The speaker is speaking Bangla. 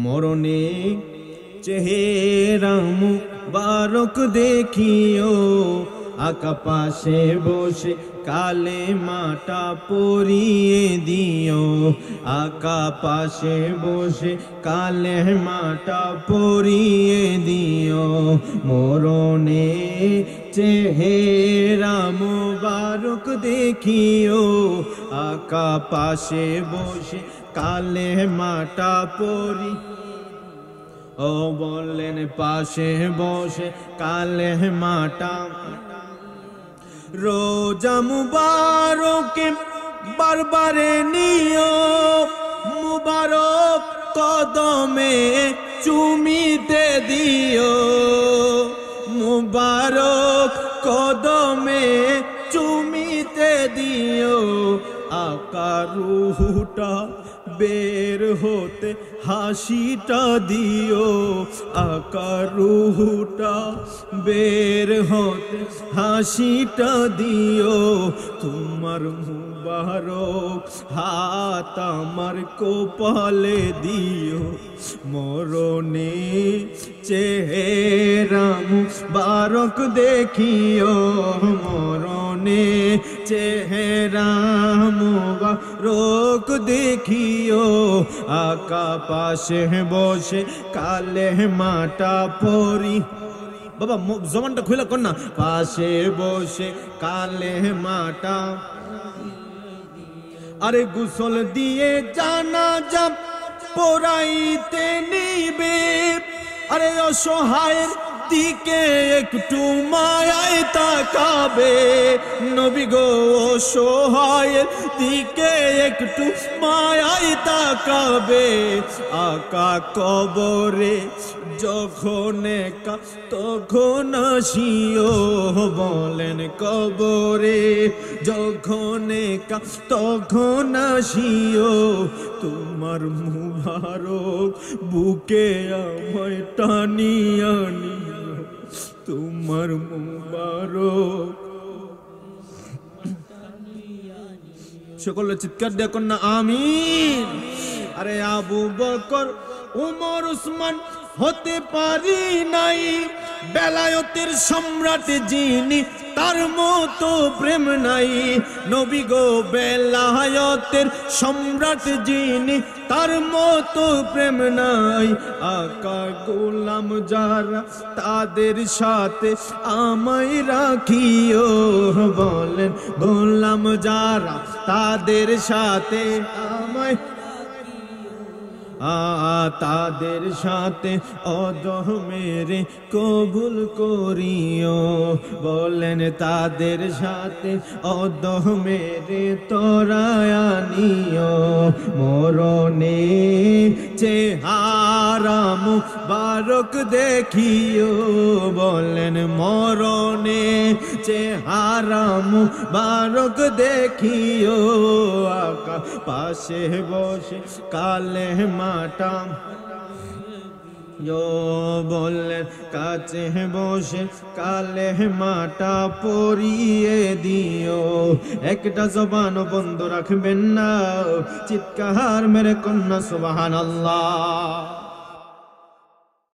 মরণে চেহারা মুবারক দেখিও আকা পাশে বসে কালেমাটা পড়িয়ে দিও আকা পাশে বসে কালেমাটা পড়িয়ে দিও মরণে চেহারা মুবারক দেখিও আকা পাশে বসে কালেমাটা পড়ি ও বললেন পাশে বসে কালেমাটা রোজা মুবারকে বারবারে নিও মুবারক কদমে চুমিতে দিও মুবারক কদমে চুমিতে দিও আকা রুহটা বের হতে হাসিটা দিও আকা রুহটা বের হতে হাসিটা দিও তোমার মুবারক হাত আমার কপালে দিও মরণে চেহারা মুবারক দেখিও মরণে চেহারা মুবারক দেখিও আকা পাশে বসে কালেমাটা পড়ি বাবা জবানটা খুলে কর না পাশে বসে কালেমাটা আরে গোসল দিয়ে জানাজা পড়াইতে নিবে আরে অসহায়ের দিকে একটু মায়ায় তাকাবে নবী গো অসহায়ের দিকে একটু মায়ায় তাকাবে আকা কবরে যখন একা তখন আসিও বলেন কবরে যখন একা তখন আসিও তোমার মুবারক বুকে আমায় টানিয়া নিও তোমার মুবারক সকলে চিৎকার দিয়ে কন্যা আমিন আরে আবু বকর উমর উসমান হতে পারি নাই বেলায়েতের সম্রাট যিনি তার মতো প্রেম নাই নবী গো বেলায়েতের সম্রাট যিনি তার মতো প্রেম নাই আকা গোলাম যারা তাদের সাথে আমায় রাখিও বলেন গোলাম যারা তাদের সাথে আমায় তাদের সাথে অদহ মেরে কবুল করিও বলেন তাদের সাথে অদহ মেরে তোরায়া নিও মরণে চেহারা মুবারক দেখিও বলেন মরণে চেহারা মুবারক দেখিও আকা পাশে বসে কালেমাটা বললেন কাছে বসে কালেমাটা পড়িয়ে দিও একটা জবান বন্ধ রাখবেন না চিৎকার মেরে কন্যা সুবহানাল্লাহ।